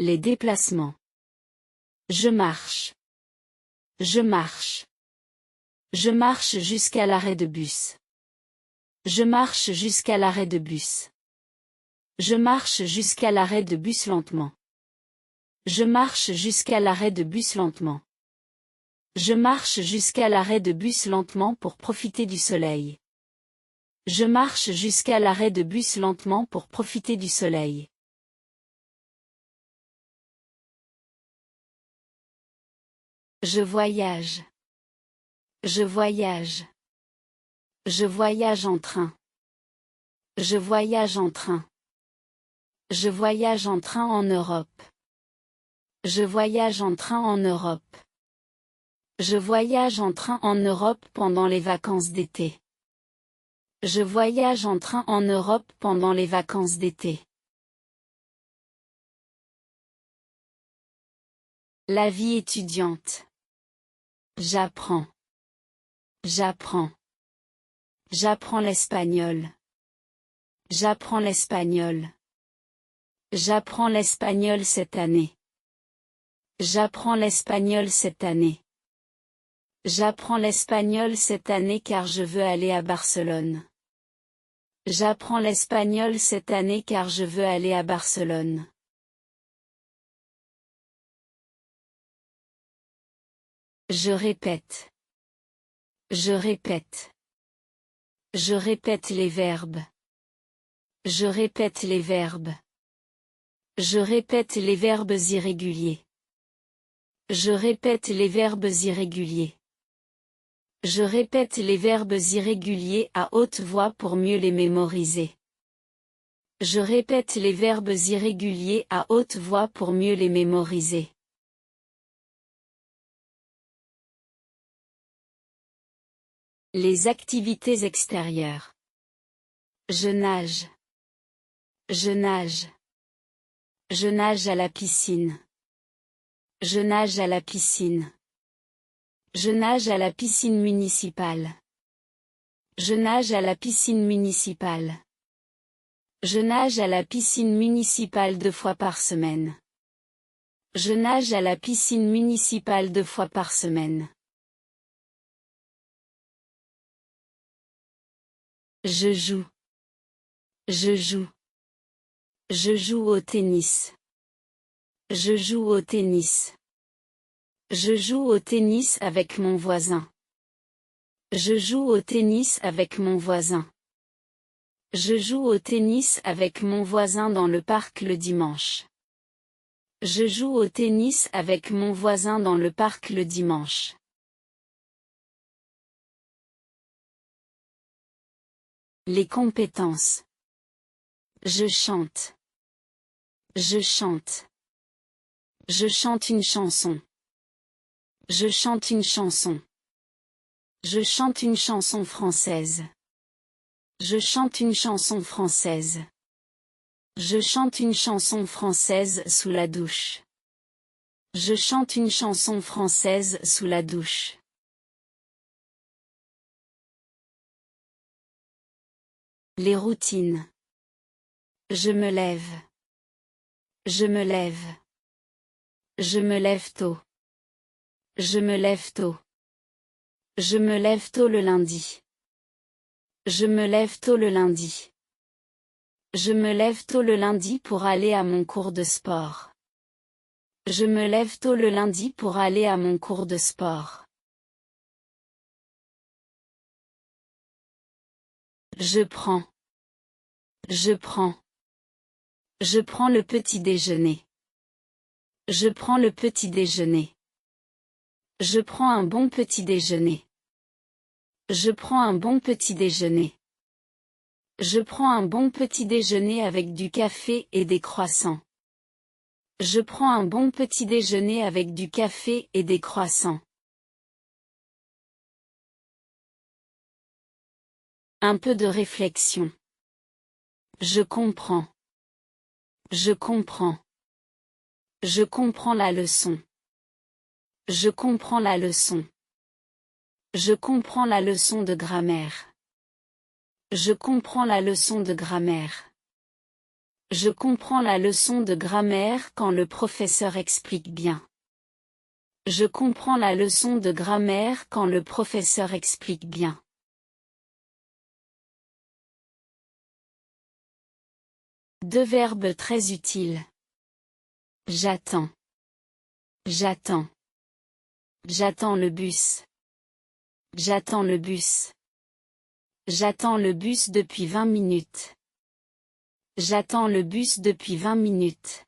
Les déplacements. Je marche. Je marche. Je marche jusqu'à l'arrêt de bus. Je marche jusqu'à l'arrêt de bus. Je marche jusqu'à l'arrêt de bus lentement. Je marche jusqu'à l'arrêt de bus lentement. Je marche jusqu'à l'arrêt de bus lentement pour profiter du soleil. Je marche jusqu'à l'arrêt de bus lentement pour profiter du soleil. Je voyage. Je voyage. Je voyage en train. Je voyage en train. Je voyage en train en Europe. Je voyage en train en Europe. Je voyage en train en Europe pendant les vacances d'été. Je voyage en train en Europe pendant les vacances d'été. La vie étudiante. J'apprends. J'apprends. J'apprends l'espagnol. J'apprends l'espagnol. J'apprends l'espagnol cette année. J'apprends l'espagnol cette année. J'apprends l'espagnol cette année car je veux aller à Barcelone. J'apprends l'espagnol cette année car je veux aller à Barcelone. Je répète. Je répète. Je répète les verbes. Je répète les verbes. Je répète les verbes irréguliers. Je répète les verbes irréguliers. Je répète les verbes irréguliers à haute voix pour mieux les mémoriser. Je répète les verbes irréguliers à haute voix pour mieux les mémoriser. Les activités extérieures. Je nage. Je nage. Je nage à la piscine. Je nage à la piscine. Je nage à la piscine municipale. Je nage à la piscine municipale. Je nage à la piscine municipale 2 fois par semaine. Je nage à la piscine municipale 2 fois par semaine. Je joue. Je joue. Je joue au tennis. Je joue au tennis. Je joue au tennis avec mon voisin. Je joue au tennis avec mon voisin. Je joue au tennis avec mon voisin dans le parc le dimanche. Je joue au tennis avec mon voisin dans le parc le dimanche. Les compétences. Je chante. Je chante. Je chante une chanson. Je chante une chanson. Je chante une chanson française. Je chante une chanson française. Je chante une chanson française sous la douche. Je chante une chanson française sous la douche. Les routines. Je me lève. Je me lève. Je me lève tôt. Je me lève tôt. Je me lève tôt le lundi. Je me lève tôt le lundi. Je me lève tôt le lundi pour aller à mon cours de sport. Je me lève tôt le lundi pour aller à mon cours de sport. Je prends. Je prends. Je prends le petit déjeuner. Je prends le petit déjeuner. Je prends un bon petit déjeuner. Je prends un bon petit déjeuner. Je prends un bon petit déjeuner avec du café et des croissants. Je prends un bon petit déjeuner avec du café et des croissants. Un peu de réflexion. Je comprends. Je comprends. Je comprends la leçon. Je comprends la leçon. Je comprends la leçon de grammaire. Je comprends la leçon de grammaire. Je comprends la leçon de grammaire quand le professeur explique bien. Je comprends la leçon de grammaire quand le professeur explique bien. Deux verbes très utiles. J'attends. J'attends. J'attends le bus. J'attends le bus. J'attends le bus depuis 20 minutes. J'attends le bus depuis 20 minutes.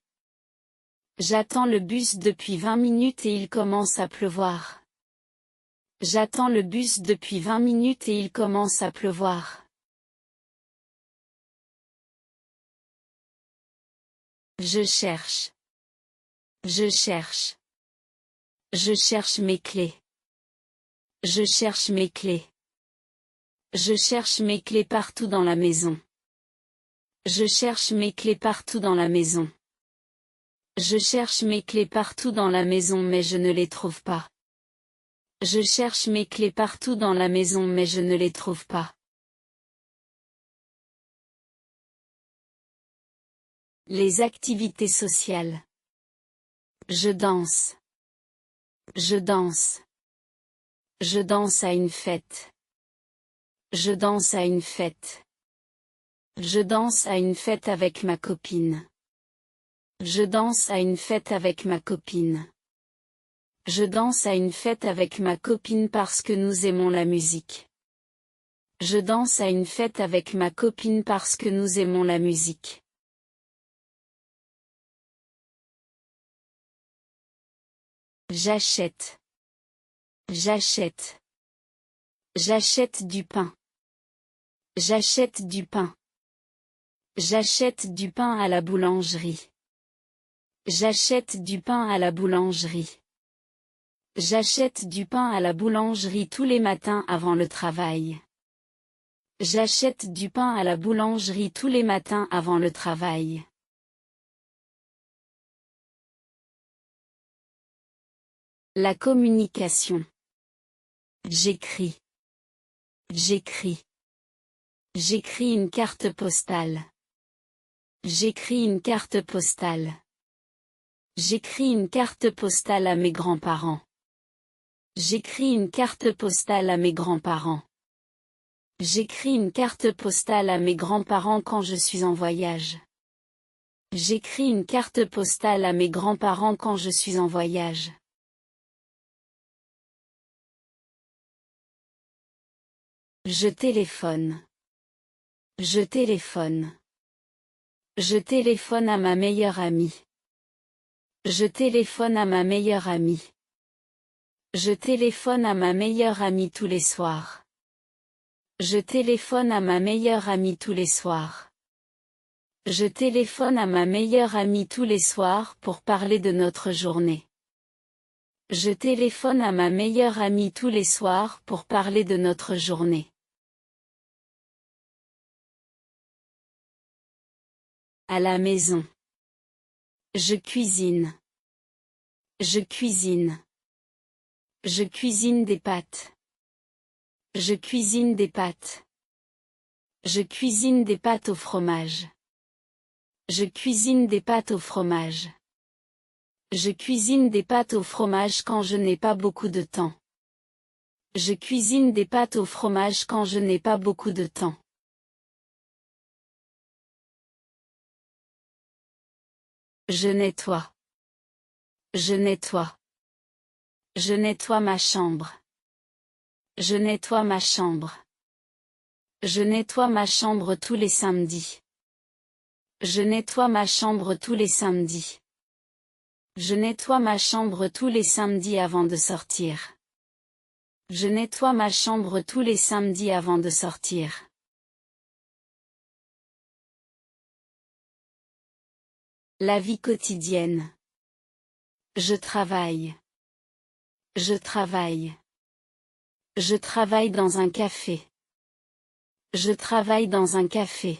J'attends le bus depuis 20 minutes et il commence à pleuvoir. J'attends le bus depuis 20 minutes et il commence à pleuvoir. Je cherche. Je cherche. Je cherche mes clés. Je cherche mes clés. Je cherche mes clés partout dans la maison. Je cherche mes clés partout dans la maison. Je cherche mes clés partout dans la maison mais je ne les trouve pas. Je cherche mes clés partout dans la maison mais je ne les trouve pas. Les activités sociales. Je danse. Je danse. Je danse à une fête. Je danse à une fête. Je danse à une fête avec ma copine. Je danse à une fête avec ma copine. Je danse à une fête avec ma copine parce que nous aimons la musique. Je danse à une fête avec ma copine parce que nous aimons la musique. J'achète. J'achète. J'achète du pain. J'achète du pain. J'achète du pain à la boulangerie. J'achète du pain à la boulangerie. J'achète du pain à la boulangerie tous les matins avant le travail. J'achète du pain à la boulangerie tous les matins avant le travail. La communication. J'écris. J'écris. J'écris une carte postale. J'écris une carte postale. J'écris une carte postale à mes grands-parents. J'écris une carte postale à mes grands-parents. J'écris une carte postale à mes grands-parents quand je suis en voyage. J'écris une carte postale à mes grands-parents quand je suis en voyage. Je téléphone. Je téléphone. Je téléphone à ma meilleure amie. Je téléphone à ma meilleure amie. Je téléphone à ma meilleure amie tous les soirs. Je téléphone à ma meilleure amie tous les soirs. Je téléphone à ma meilleure amie tous les soirs pour parler de notre journée. Je téléphone à ma meilleure amie tous les soirs pour parler de notre journée. À la maison. Je cuisine. Je cuisine. Je cuisine des pâtes. Je cuisine des pâtes. Je cuisine des pâtes au fromage. Je cuisine des pâtes au fromage. Je cuisine des pâtes au fromage quand je n'ai pas beaucoup de temps. Je cuisine des pâtes au fromage quand je n'ai pas beaucoup de temps. Je nettoie. Je nettoie. Je nettoie ma chambre. Je nettoie ma chambre. Je nettoie ma chambre tous les samedis. Je nettoie ma chambre tous les samedis. Je nettoie ma chambre tous les samedis avant de sortir. Je nettoie ma chambre tous les samedis avant de sortir. La vie quotidienne. Je travaille. Je travaille. Je travaille dans un café. Je travaille dans un café.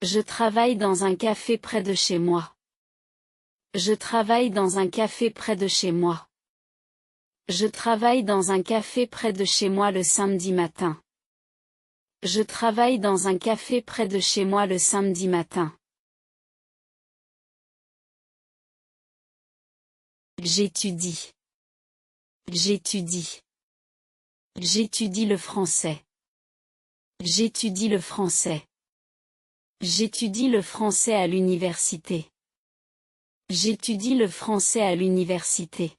Je travaille dans un café près de chez moi. Je travaille dans un café près de chez moi. Je travaille dans un café près de chez moi le samedi matin. Je travaille dans un café près de chez moi le samedi matin. J'étudie. J'étudie. J'étudie le français. J'étudie le français. J'étudie le français à l'université. J'étudie le français à l'université.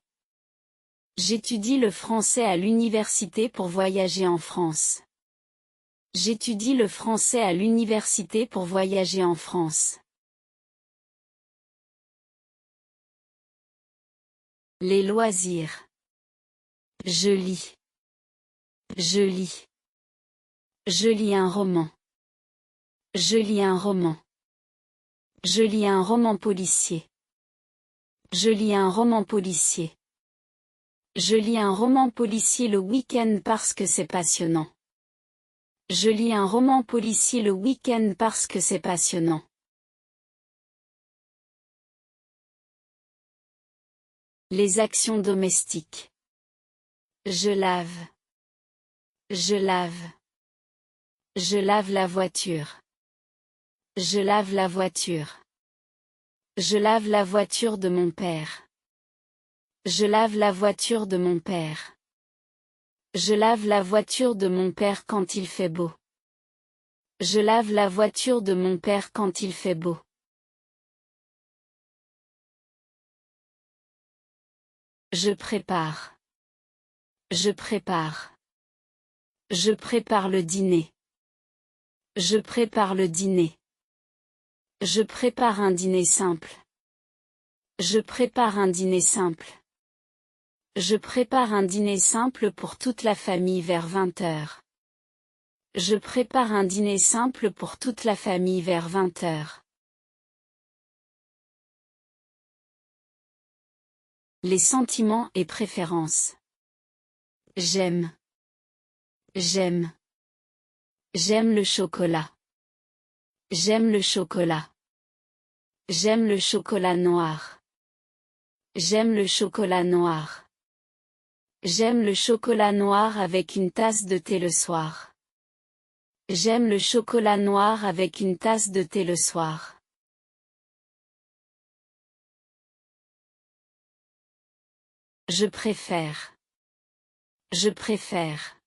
J'étudie le français à l'université pour voyager en France. J'étudie le français à l'université pour voyager en France. Les loisirs. Je lis. Je lis. Je lis un roman. Je lis un roman. Je lis un roman policier. Je lis un roman policier. Je lis un roman policier le week-end parce que c'est passionnant. Je lis un roman policier le week-end parce que c'est passionnant. Les actions domestiques. Je lave. Je lave. Je lave la voiture. Je lave la voiture. Je lave la voiture de mon père. Je lave la voiture de mon père. Je lave la voiture de mon père quand il fait beau. Je lave la voiture de mon père quand il fait beau. Je prépare. Je prépare. Je prépare le dîner. Je prépare le dîner. Je prépare un dîner simple. Je prépare un dîner simple. Je prépare un dîner simple pour toute la famille vers 20 heures. Je prépare un dîner simple pour toute la famille vers 20 heures. Les sentiments et préférences. J'aime. J'aime. J'aime le chocolat. J'aime le chocolat. J'aime le chocolat noir. J'aime le chocolat noir. J'aime le chocolat noir avec une tasse de thé le soir. J'aime le chocolat noir avec une tasse de thé le soir. Je préfère. Je préfère.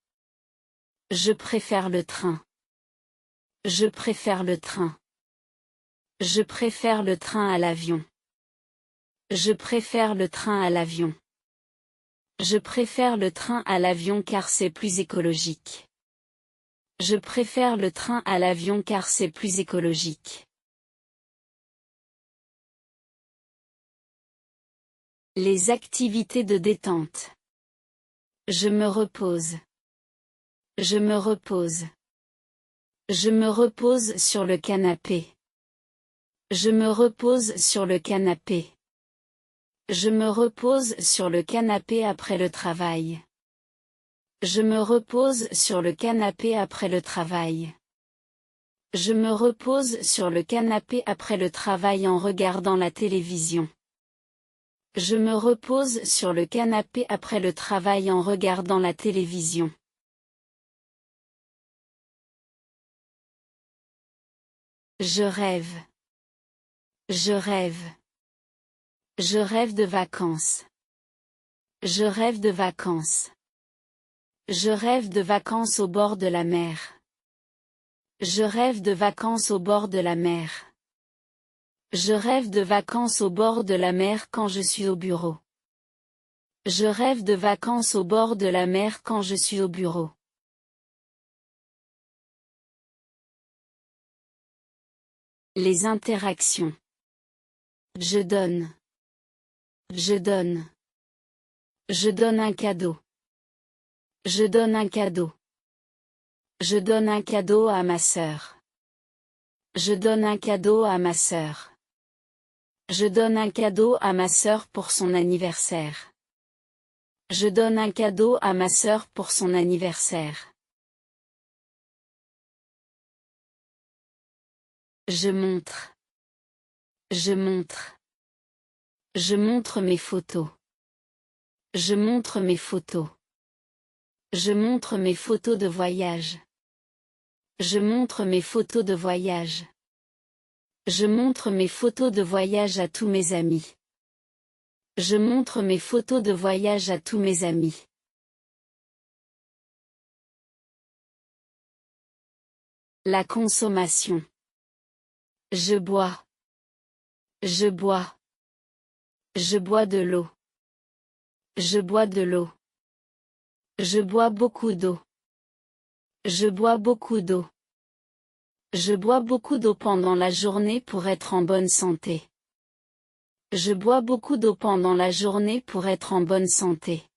Je préfère le train. Je préfère le train. Je préfère le train à l'avion. Je préfère le train à l'avion. Je préfère le train à l'avion car c'est plus écologique. Je préfère le train à l'avion car c'est plus écologique. Les activités de détente. Je me repose. Je me repose. Je me repose sur le canapé. Je me repose sur le canapé. Je me repose sur le canapé après le travail. Je me repose sur le canapé après le travail. Je me repose sur le canapé après le travail en regardant la télévision. Je me repose sur le canapé après le travail en regardant la télévision. Je rêve. Je rêve. Je rêve de vacances. Je rêve de vacances. Je rêve de vacances au bord de la mer. Je rêve de vacances au bord de la mer. Je rêve de vacances au bord de la mer quand je suis au bureau. Je rêve de vacances au bord de la mer quand je suis au bureau. Les interactions. Je donne. Je donne. Je donne un cadeau. Je donne un cadeau. Je donne un cadeau à ma sœur. Je donne un cadeau à ma sœur. Je donne un cadeau à ma sœur pour son anniversaire. Je donne un cadeau à ma sœur pour son anniversaire. Je montre. Je montre. Je montre mes photos. Je montre mes photos. Je montre mes photos de voyage. Je montre mes photos de voyage. Je montre mes photos de voyage à tous mes amis. Je montre mes photos de voyage à tous mes amis. La consommation. Je bois. Je bois. Je bois de l'eau. Je bois de l'eau. Je bois beaucoup d'eau. Je bois beaucoup d'eau. Je bois beaucoup d'eau pendant la journée pour être en bonne santé. Je bois beaucoup d'eau pendant la journée pour être en bonne santé.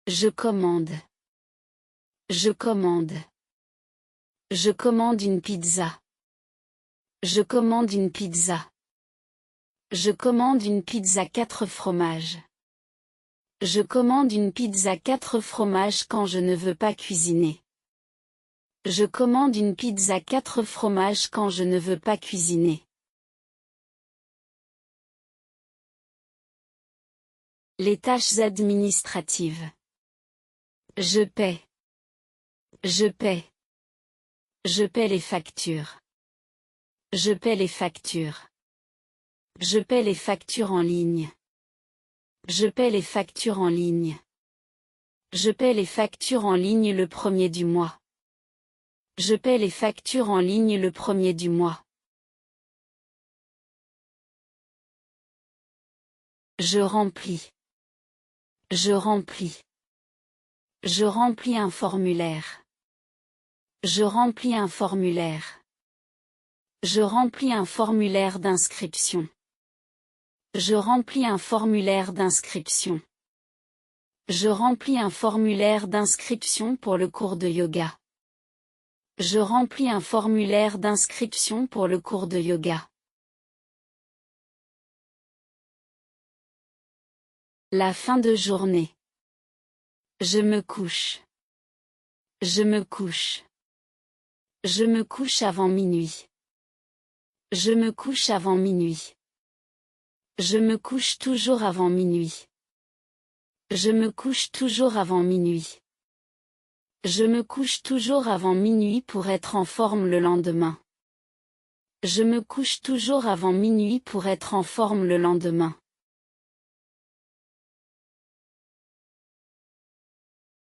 Je commande. Je commande. Je commande une pizza. Je commande une pizza. Je commande une pizza 4 fromages. Je commande une pizza 4 fromages quand je ne veux pas cuisiner. Je commande une pizza 4 fromages quand je ne veux pas cuisiner. Les tâches administratives. Je paie. Je paie. Je paie les factures. Je paie les factures. Je paie les factures en ligne. Je paie les factures en ligne. Je paie les factures en ligne le 1er du mois. Je paie les factures en ligne le 1er du mois. Je remplis. Je remplis. Je remplis un formulaire. Je remplis un formulaire. Je remplis un formulaire d'inscription. Je remplis un formulaire d'inscription. Je remplis un formulaire d'inscription pour le cours de yoga. Je remplis un formulaire d'inscription pour le cours de yoga. La fin de journée. Je me couche. Je me couche. Je me couche avant minuit. Je me couche avant minuit. Je me couche toujours avant minuit. Je me couche toujours avant minuit. Je me couche toujours avant minuit pour être en forme le lendemain. Je me couche toujours avant minuit pour être en forme le lendemain.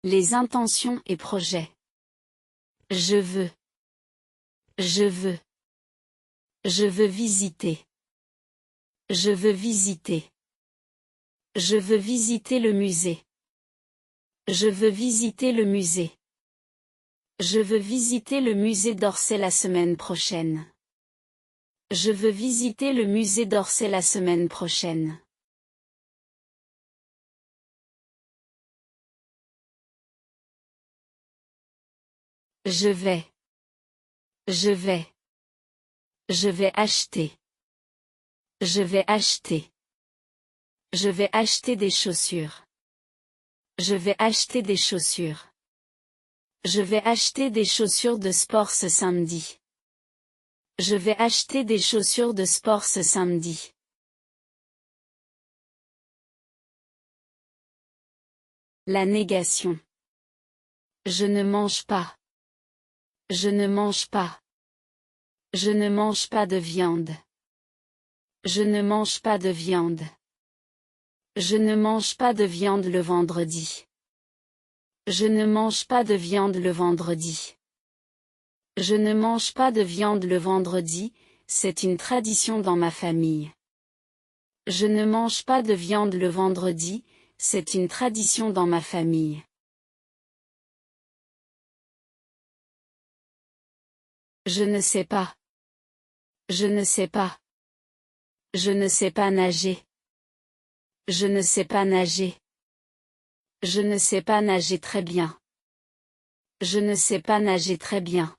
Les intentions et projets. Je veux. Je veux. Je veux visiter. Je veux visiter. Je veux visiter le musée. Je veux visiter le musée. Je veux visiter le musée d'Orsay la semaine prochaine. Je veux visiter le musée d'Orsay la semaine prochaine. Je vais. Je vais. Je vais acheter. Je vais acheter. Je vais acheter des chaussures. Je vais acheter des chaussures. Je vais acheter des chaussures de sport ce samedi. Je vais acheter des chaussures de sport ce samedi. La négation. Je ne mange pas. Je ne mange pas. Je ne mange pas de viande. Je ne mange pas de viande. Je ne mange pas de viande le vendredi. Je ne mange pas de viande le vendredi. Je ne mange pas de viande le vendredi, c'est une tradition dans ma famille. Je ne mange pas de viande le vendredi, c'est une tradition dans ma famille. Je ne sais pas. Je ne sais pas. Je ne sais pas nager. Je ne sais pas nager. Je ne sais pas nager très bien. Je ne sais pas nager très bien.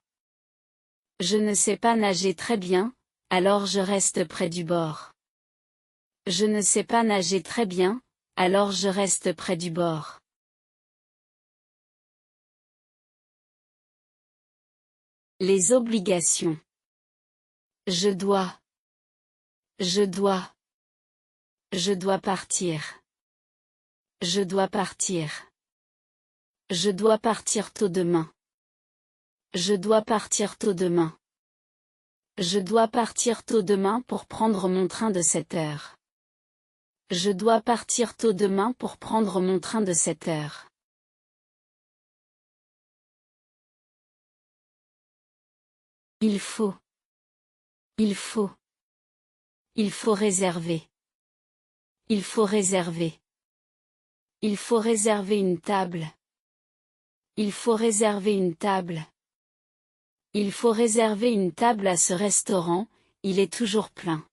Je ne sais pas nager très bien, alors je reste près du bord. Je ne sais pas nager très bien, alors je reste près du bord. Les obligations. Je dois. Je dois. Je dois partir. Je dois partir. Je dois partir tôt demain. Je dois partir tôt demain. Je dois partir tôt demain pour prendre mon train de 7 heures. Je dois partir tôt demain pour prendre mon train de 7 heures. Il faut. Il faut. Il faut réserver. Il faut réserver. Il faut réserver une table. Il faut réserver une table. Il faut réserver une table à ce restaurant, il est toujours plein.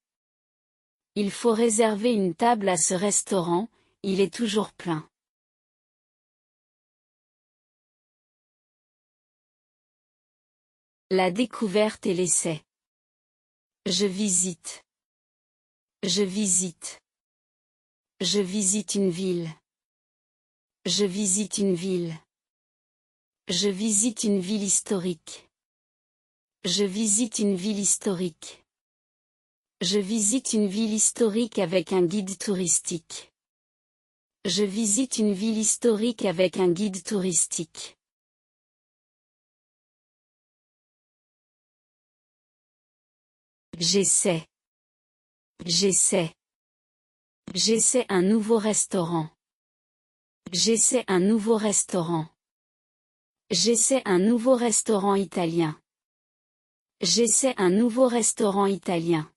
Il faut réserver une table à ce restaurant, il est toujours plein. La découverte et l'essai. Je visite. Je visite. Je visite une ville. Je visite une ville. Je visite une ville historique. Je visite une ville historique. Je visite une ville historique avec un guide touristique. Je visite une ville historique avec un guide touristique. J'essaie. J'essaie. J'essaie un nouveau restaurant. J'essaie un nouveau restaurant. J'essaie un nouveau restaurant italien. J'essaie un nouveau restaurant italien.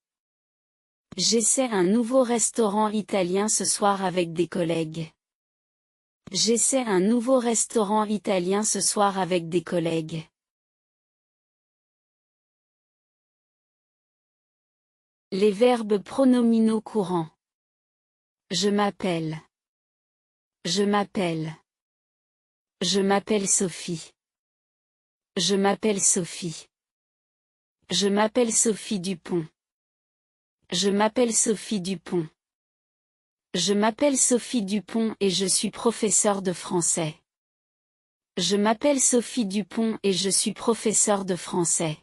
J'essaie un nouveau restaurant italien ce soir avec des collègues. J'essaie un nouveau restaurant italien ce soir avec des collègues. Les verbes pronominaux courants. Je m'appelle. Je m'appelle. Je m'appelle Sophie. Je m'appelle Sophie. Je m'appelle Sophie Dupont. Je m'appelle Sophie Dupont. Je m'appelle Sophie Dupont et je suis professeur de français. Je m'appelle Sophie Dupont et je suis professeur de français.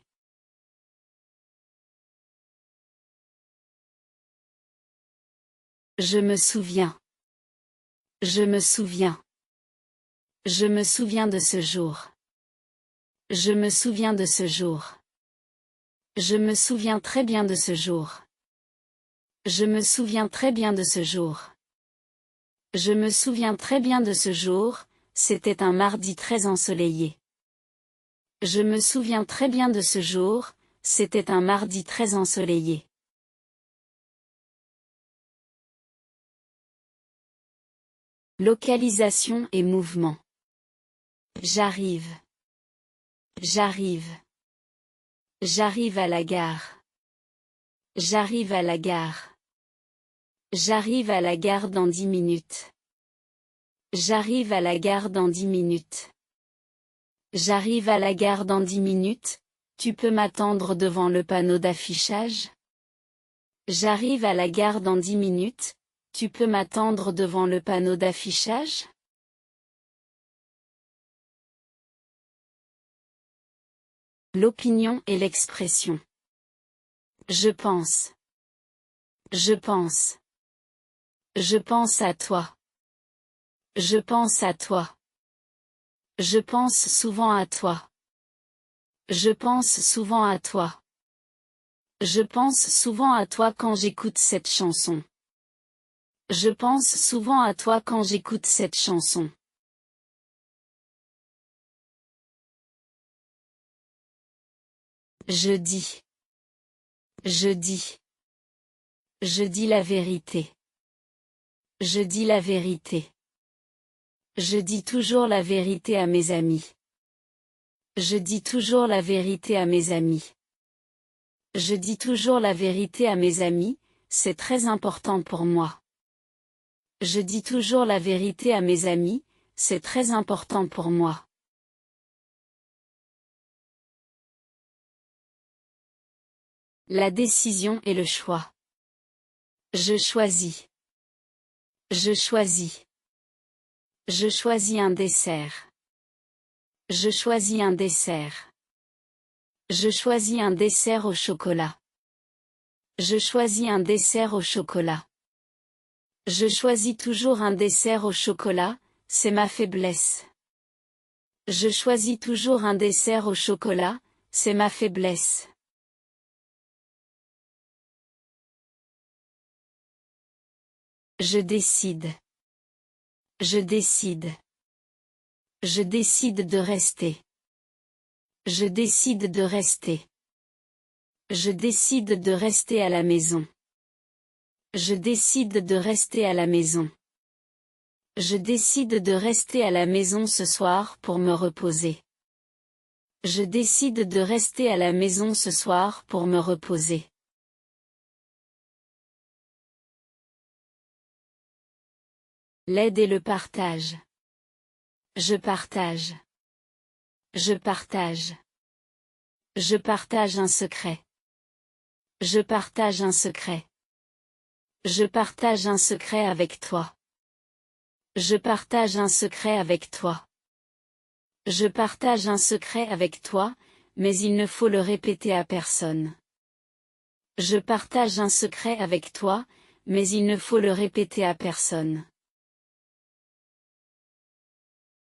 Je me souviens. Je me souviens. Je me souviens de ce jour. Je me souviens de ce jour. Je me souviens très bien de ce jour. Je me souviens très bien de ce jour. Je me souviens très bien de ce jour, c'était un mardi très ensoleillé. Je me souviens très bien de ce jour, c'était un mardi très ensoleillé. Localisation et mouvement. J'arrive. J'arrive. J'arrive à la gare. J'arrive à la gare. J'arrive à la gare dans 10 minutes. J'arrive à la gare dans 10 minutes. J'arrive à la gare dans 10 minutes, tu peux m'attendre devant le panneau d'affichage? J'arrive à la gare dans 10 minutes, tu peux m'attendre devant le panneau d'affichage? L'opinion et l'expression. Je pense. Je pense. Je pense à toi. Je pense à toi. Je pense souvent à toi. Je pense souvent à toi. Je pense souvent à toi quand j'écoute cette chanson. Je pense souvent à toi quand j'écoute cette chanson. Je dis. Je dis. Je dis la vérité. Je dis la vérité. Je dis toujours la vérité à mes amis. Je dis toujours la vérité à mes amis. Je dis toujours la vérité à mes amis, c'est très important pour moi. Je dis toujours la vérité à mes amis, c'est très important pour moi. La décision et le choix. Je choisis. Je choisis. Je choisis un dessert. Je choisis un dessert. Je choisis un dessert au chocolat. Je choisis un dessert au chocolat. Je choisis toujours un dessert au chocolat, c'est ma faiblesse. Je choisis toujours un dessert au chocolat, c'est ma faiblesse. Je décide. Je décide. Je décide de rester. Je décide de rester. Je décide de rester à la maison. Je décide de rester à la maison. Je décide de rester à la maison ce soir pour me reposer. Je décide de rester à la maison ce soir pour me reposer. L'aide et le partage. Je partage. Je partage. Je partage un secret. Je partage un secret. Je partage un secret avec toi. Je partage un secret avec toi. Je partage un secret avec toi, mais il ne faut le répéter à personne. Je partage un secret avec toi, mais il ne faut le répéter à personne.